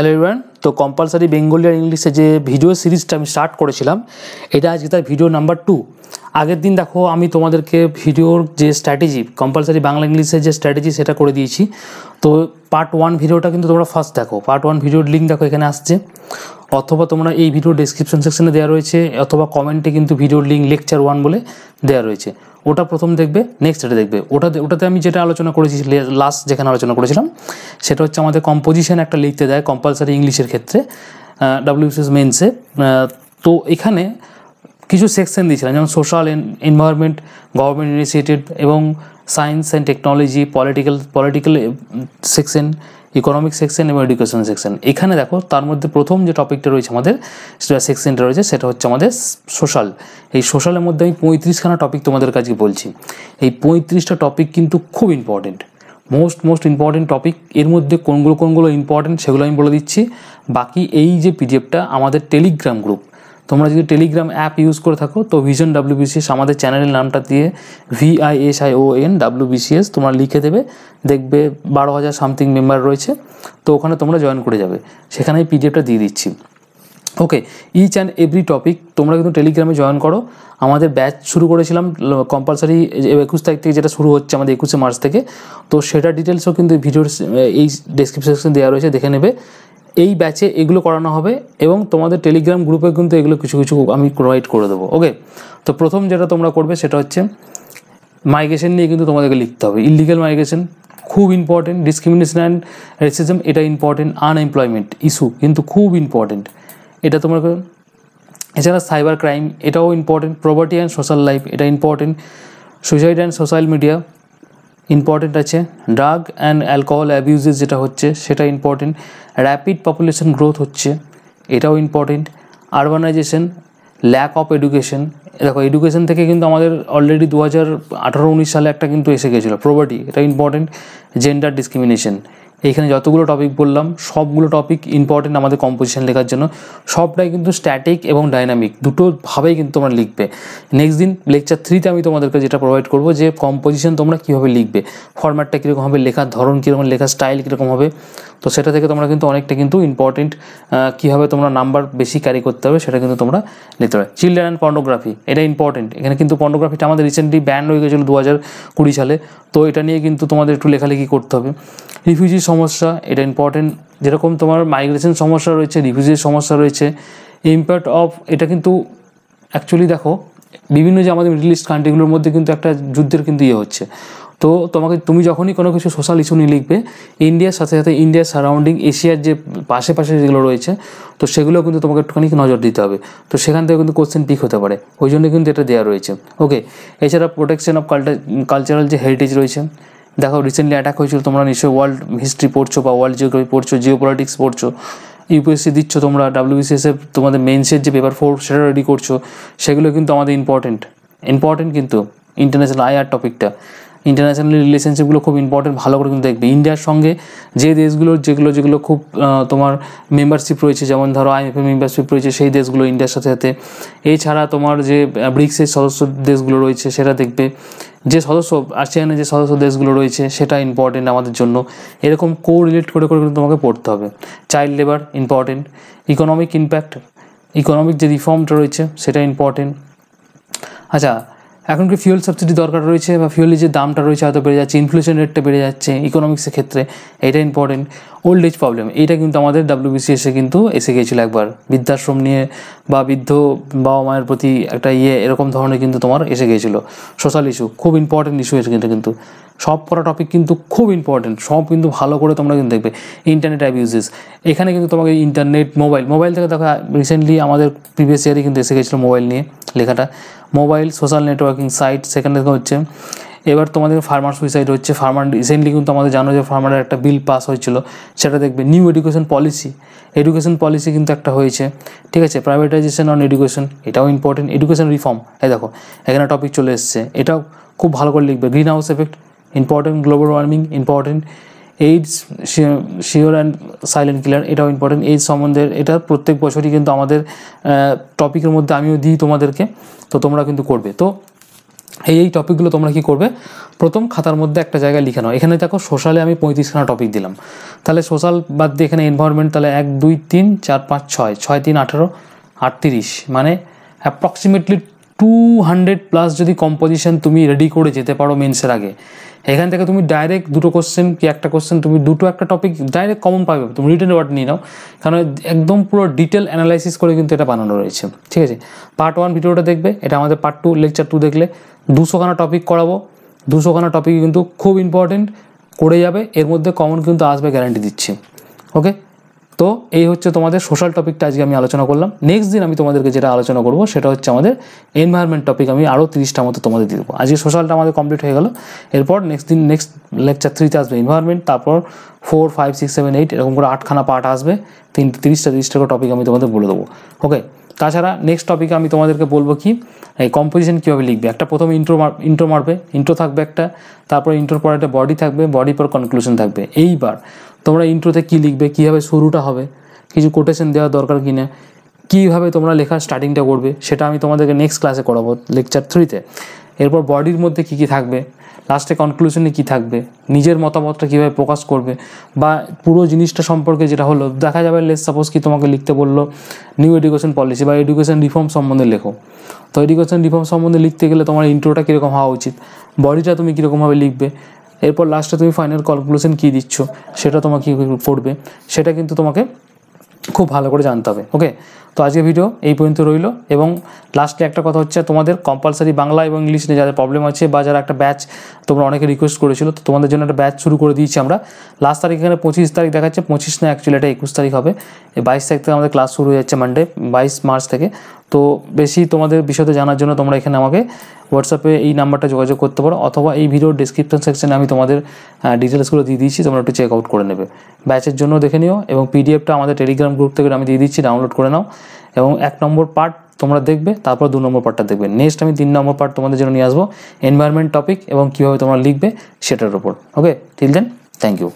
Hello everyone, তো compulsory Bengali আর ইংলিশে যে ভিডিও সিরিজটা আমি স্টার্ট করেছিলাম, এটা আজকে তার ভিডিও নাম্বার 2। আগের দিন দেখো আমি তোমাদেরকে ভিডিওর যে স্ট্র্যাটেজি, কম্পালসারি বাংলা ইংলিশের যে স্ট্র্যাটেজি সেটা করে দিয়েছি। তো পার্ট 1 ভিডিওটা কিন্তু তোমরা ফার্স্ট দেখো, পার্ট 1 ভিডিওর লিঙ্ক দেখো এখানে আসছে, অথবা তোমরা এই ভিডিও ডেসক্রিপশন সেকশনে দেওয়া রয়েছে, অথবা কমেন্টে কিন্তু ভিডিওর লিঙ্ক লেকচার 1 বলে দেওয়া রয়েছে। ওটা প্রথম দেখবে, নেক্সট এটা দেখবে। ওটাতে আমি যেটা আলোচনা করেছি, লাস্ট যেখানে আলোচনা করেছিলাম, সেটা হচ্ছে আমাদের কম্পোজিশন একটা লিখতে দেয় কম্পালসারি ইংলিশের ক্ষেত্রে WBCS মেন্সে। তো এখানে কিছু সেকশন দিয়েছিলাম, যেমন সোশ্যাল, এনভায়রনমেন্ট, গভর্নমেন্ট ইনিশিয়েটিভ এবং science and technology, political section, economic section এবং এডুকেশন সেকশন। এখানে দেখো তার মধ্যে প্রথম যে টপিকটা রয়েছে আমাদের, সেকশনটা রয়েছে, সেটা হচ্ছে আমাদের সোশ্যাল। এই সোশ্যালের মধ্যে আমি 35খানা টপিক তোমাদের কাছে বলছি। এই 35টা টপিক কিন্তু খুব ইম্পর্টেন্ট, মোস্ট ইম্পর্টেন্ট টপিক। এর মধ্যে কোনগুলো ইম্পর্টেন্ট সেগুলো আমি বলে দিচ্ছি। বাকি এই যে পিডিএফটা আমাদের টেলিগ্রাম গ্রুপ, তোমরা যদি টেলিগ্রাম অ্যাপ ইউজ করে থাকো তো ভিশন WBCS আমাদের চ্যানেলের নামটা দিয়ে VISION WBCS তোমরা লিখে দেবে, দেখবে 12,000 সামথিং মেম্বার রয়েছে। তো ওখানে তোমরা জয়েন করে যাবে, সেখানে এই পিডিএফটা দিয়ে দিচ্ছি। ওকে, ইচ অ্যান্ড এভরি টপিক তোমরা কিন্তু টেলিগ্রামে জয়েন করো। আমাদের ব্যাচ শুরু করেছিলাম কম্পালসারি 21 তারিখ থেকে, যেটা শুরু হচ্ছে আমাদের 21শে মার্চ থেকে। তো সেটা ডিটেলসও কিন্তু ভিডিওর এই ডেসক্রিপশন সেকশন দেওয়া রয়েছে, দেখে নেবে। এই ব্যাচে এগুলো করানো হবে এবং তোমাদের টেলিগ্রাম গ্রুপে কিন্তু এগুলো কিছু আমি প্রোভাইড করে দেবো। ওকে, তো প্রথম যেটা তোমরা করবে সেটা হচ্ছে মাইগ্রেশন নিয়ে কিন্তু তোমাদেরকে লিখতে হবে। ইলিগাল মাইগ্রেশন খুব ইম্পর্টেন্ট, ডিসক্রিমিনেশন অ্যান্ড রেসিজম এটা ইম্পর্টেন্ট, আনএমপ্লয়মেন্ট ইস্যু কিন্তু খুব ইম্পর্টেন্ট, এটা তোমরা। এছাড়া সাইবার ক্রাইম এটাও important, property and social life এটা important, suicide and social media important আছে, ড্রাগ অ্যান্ড অ্যালকোহল অ্যাবিউজেস যেটা হচ্ছে সেটা ইম্পর্টেন্ট, র্যাপিড পপুলেশন গ্রোথ হচ্ছে এটাও important, urbanisation, lack of education. দেখো এডুকেশন থেকে কিন্তু আমাদের অলরেডি 2018-19 সালে একটা কিন্তু এসে গেছিলো, প্রপার্টি এটা ইম্পর্টেন্ট, জেন্ডার ডিসক্রিমিনেশন। এইখানে যতগুলো টপিক বললাম সবগুলো টপিক ইম্পর্টেন্ট আমাদের কম্পোজিশন লেখার জন্য। সবটাই কিন্তু স্ট্যাটিক এবং ডাইনামিক দুটোভাবেই কিন্তু তোমরা লিখবে। নেক্সট দিন লেকচার 3তে আমি তোমাদেরকে যেটা প্রোভাইড করবো, যে কম্পোজিশন তোমরা কীভাবে লিখবে, ফরম্যাটটা কীরকম হবে, লেখার ধরন কীরকম, লেখার স্টাইল কীরকম হবে। তো সেটা থেকে তোমরা কিন্তু অনেকটা কিন্তু ইম্পর্টেন্ট কীভাবে তোমরা নাম্বার বেশি ক্যারি করতে হবে সেটা কিন্তু তোমরা লিখতে পারবে। চিলড্রেন অ্যান্ড পর্নোগ্রাফি এটা ইম্পর্টেন্ট। এখানে কিন্তু পর্নোগ্রাফিটা আমাদের রিসেন্টলি ব্যান হয়ে গেছিলো 2020 সালে, তো এটা নিয়ে কিন্তু তোমাদের একটু লেখালেখি করতে হবে। রিফিউজি সমস্যা এটা ইম্পর্টেন্ট, যেরকম তোমার মাইগ্রেশন সমস্যা রয়েছে, রিফিউজির সমস্যা রয়েছে, ইম্প্যাক্ট অফ এটা কিন্তু অ্যাকচুয়ালি দেখো বিভিন্ন যে আমাদের মিডল ইস্ট কান্ট্রিগুলোর মধ্যে কিন্তু একটা যুদ্ধের কিন্তু হচ্ছে। তো তুমি যখনই কোনো কিছু সোশ্যাল ইস্যু নিয়ে লিখবে, ইন্ডিয়ার সাথে সাথে ইন্ডিয়ার সারাউন্ডিং এশিয়ার যে পাশে যেগুলো রয়েছে, তো সেগুলো কিন্তু তোমাকে একটুখানি নজর দিতে হবে। তো সেখান থেকে কিন্তু কোশ্চেন পিক হতে পারে, ওই জন্য কিন্তু এটা দেওয়া রয়েছে। ওকে, এছাড়া প্রোটেকশন অফ কালচারাল যে হেরিটেজ রয়েছে, দেখো রিসেন্টলি অ্যাটাক হয়েছিল, তোমরা নিশ্চয়ই ওয়ার্ল্ড হিস্ট্রি পড়ছো বা ওয়ার্ল্ড জিওগ্রাফি পড়ছো, জিও পলিটিক্স পড়ছো, ইউপিএসসি দিচ্ছ তোমরা, WBCS তোমাদের মেন্সের যে পেপার 4 সেটা রেডি করছো, সেগুলো কিন্তু আমাদের ইম্পর্টেন্ট কিন্তু ইন্টারন্যাশনাল IR টপিকটা, ইন্টারন্যাশনাল রিলেশনশিপগুলো খুব ইম্পর্টেন্ট, ভালো করে কিন্তু দেখবে। ইন্ডিয়ার সঙ্গে যে দেশগুলোর যেগুলো খুব তোমার মেম্বারশিপ রয়েছে, যেমন ধরো IMF মেম্বারশিপ রয়েছে, সেই দেশগুলো ইন্ডিয়ার সাথে সাথে। এছাড়া তোমার যে ব্রিক্সের সদস্য দেশগুলো রয়েছে সেটা দেখবে, যে সদস্য ASEAN-এর যে সদস্য দেশগুলো রয়েছে সেটা ইম্পর্টেন্ট আমাদের জন্য। এরকম রিলেট করে কিন্তু তোমাকে পড়তে হবে। Child labour important, economic impact, economic যে রিফর্মটা রয়েছে সেটা ইম্পর্টেন্ট। আচ্ছা, এখন কি ফিউয়েল সাবসিডি দরকার রয়েছে, বা ফিউয়েলের যে দামটা রয়েছে হয়তো বেড়ে যাচ্ছে, ইনফ্লেশন রেটটা বেড়ে যাচ্ছে ইকোনমিক্সের ক্ষেত্রে, এটা ইম্পর্টেন্ট। ওল্ড এজ প্রবলেম এটা কিন্তু আমাদের WBCS-এ কিন্তু এসে গিয়েছিলো একবার, বৃদ্ধাশ্রম নিয়ে বা বৃদ্ধ বাবা মায়ের প্রতি একটা এরকম ধরনের কিন্তু তোমার এসে গিয়েছিলো। সোশ্যাল ইস্যু খুব ইম্পর্টেন্ট ইস্যু এসে কিন্তু সব কটা টপিক কিন্তু খুব ইম্পর্টেন্ট, সব কিন্তু ভালো করে তোমরা কিন্তু দেখবে। ইন্টারনেট অ্যাবিউজেস, এখানে কিন্তু তোমাকে ইন্টারনেট, মোবাইল থেকে দেখো রিসেন্টলি আমাদের প্রিভিয়াস ইয়ারে কিন্তু এসে গেছিলো মোবাইল নিয়ে লেখাটা, মোবাইল, সোশ্যাল নেটওয়ার্কিং সাইট, সেখানে থেকে হচ্ছে। এবার তোমাদের ফার্মার সুইসাইড হচ্ছে, রিসেন্টলি কিন্তু আমাদের জানো যে ফার্মারের একটা বিল পাস হয়েছিল, সেটা দেখবে। নিউ এডুকেশন পলিসি কিন্তু একটা হয়েছে, ঠিক আছে। প্রাইভেটাইজেশন অন এডুকেশন এটাও ইম্পর্টেন্ট, এডুকেশন রিফর্ম দেখো এখানে টপিক চলে এসছে, এটাও খুব ভালো করে লিখবে। Green house effect important, global warming important, AIDS sure and silent killer এটাও ইম্পর্টেন্ট। এইডস সম্বন্ধে এটা প্রত্যেক বছরই কিন্তু আমাদের টপিকের মধ্যে আমিও দিই তোমাদেরকে, তো তোমরা কিন্তু করবে। তো এই টপিকগুলো তোমরা কি করবে, প্রথম খাতার মধ্যে একটা জায়গায় লিখে নাও। এখানে দেখো সোশ্যালে আমি 35খানা টপিক দিলাম, তাহলে সোশ্যাল বাদ দিয়ে এখানে এনভায়রনমেন্ট, তাহলে 1 2 3 4 5 6 6 3 18 38, মানে অ্যাপ্রক্সিমেটলি 200+ যদি কম্পোজিশন তুমি রেডি করে যেতে পারো মেন্সের আগে, এখান থেকে তুমি ডাইরেক্ট দুটো কোশ্চেন কি একটা কোশ্চেন তুমি দুটো একটা টপিক ডাইরেক্ট কমন পাবে। তুমি রিটেন ওয়ার্ড নিয়ে নাও, কারণ একদম পুরো ডিটেল অ্যানালাইসিস করে কিন্তু এটা বানানো রয়েছে, ঠিক আছে। পার্ট 1 ভিডিওটা দেখবে, এটা আমাদের পার্ট 2 লেকচার 2 দেখলে 200খানা টপিক করাবো। 200খানা টপিক কিন্তু খুব ইম্পর্টেন্ট, করে যাবে, এর মধ্যে কমন কিন্তু আসবে, গ্যারান্টি দিচ্ছি। ওকে, তো এই হচ্ছে তোমাদের সোশ্যাল টপিকটা আজকে আমি আলোচনা করলাম। নেক্সট দিন আমি তোমাদেরকে যেটা আলোচনা করবো সেটা হচ্ছে আমাদের এনভায়রনমেন্ট টপিক, আমি আরও 30টা মতো তোমাদের দিয়ে দেবো। আজকে সোশ্যালটা আমাদের কমপ্লিট হয়ে গেল, এরপর নেক্সট লেকচার 3তে আসবে এনভায়রনমেন্ট, তারপর 4 5 6 7 8 এরকম করে 8খানা পার্ট আসবে, 30টা করে টপিক আমি তোমাদের বলে দেবো। ওকে, তাছাড়া নেক্সট টপিকে আমি তোমাদেরকে বলবো কি এই কম্পোজিশন কীভাবে লিখবে। একটা প্রথমে ইন্ট্রো মারবে, ইন্ট্রো থাকবে একটা, তারপর ইন্ট্রোর পর একটা বডি থাকবে, বডির পর কনক্লুশন থাকবে। এইবার তোমরা ইন্ট্রোতে কী লিখবে, কীভাবে শুরুটা হবে, কিছু কোটেশন দেওয়ার দরকার কি না, কীভাবে তোমরা লেখার স্টার্টিংটা করবে, সেটা আমি তোমাদেরকে নেক্সট ক্লাসে করাবো লেকচার 3তে। এরপর বডির মধ্যে কী কী থাকবে, লাস্টে কনক্লুশনে কী থাকবে, নিজের মতামতটা কীভাবে প্রকাশ করবে, বা পুরো জিনিসটা সম্পর্কে যেটা হলো দেখা যাবে। লেটস সাপোজ কি তোমাকে লিখতে বললো নিউ এডুকেশন পলিসি বা এডুকেশন রিফর্ম সম্বন্ধে লেখো, তো এডুকেশন রিফর্ম সম্বন্ধে লিখতে গেলে তোমার ইন্ট্রোটা কীরকম হওয়া উচিত, বডিটা তুমি কীরকমভাবে লিখবে, এরপর লাস্টে তুমি ফাইনাল কনক্লুশন কী দিচ্ছ সেটা তোমাকে কী পড়বে, সেটা কিন্তু তোমাকে খুব ভালো করে জানতে হবে। ওকে, তো আজকে ভিডিও এই পর্যন্ত রইল। এবং লাস্টে একটা কথা হচ্ছে, তোমাদের কম্পালসারি বাংলা এবং ইংলিশ নিয়ে যাদের প্রবলেম আছে বা যারা একটা ব্যাচ তোমরা অনেকে রিকোয়েস্ট করেছিল, তো তোমাদের জন্য একটা ব্যাচ শুরু করে দিয়েছি আমরা। লাস্ট তারিখ এখানে 25 তারিখ দেখাচ্ছে, 25 না অ্যাকচুয়ালি এটা 21 তারিখ হবে। এই 22 তারিখ থেকে আমাদের ক্লাস শুরু হয়ে যাচ্ছে, মানডে 22 মার্চ থেকে। তো বেশি তোমাদের বিষয়তে জানার জন্য তোমরা এখানে আমাকে হোয়াটসঅ্যাপে এই নাম্বারটা যোগাযোগ করতে পারো, অথবা এই ভিডিওর ডিসক্রিপশন সেকশনে আমি তোমাদের ডিটেলসগুলো দিয়ে দিয়েছি, তোমরা একটু চেক আউট করে নেবে। ব্যাচের জন্য দেখে নিও, এবং পিডিএফটা আমাদের টেলিগ্রাম গ্রুপ থেকে আমি দিয়ে দিচ্ছি, ডাউনলোড করে নাও। এবং 1 নম্বর পার্ট তোমরা দেখবে, তারপর 2 নম্বর পার্টটা দেখবে। নেক্সট আমি 3 নম্বর পার্ট তোমাদের জন্য নিয়ে আসবো, এনভায়রনমেন্ট টপিক এবং কীভাবে তোমরা লিখবে সেটার উপর। ওকে, টিল দেন, থ্যাংক ইউ।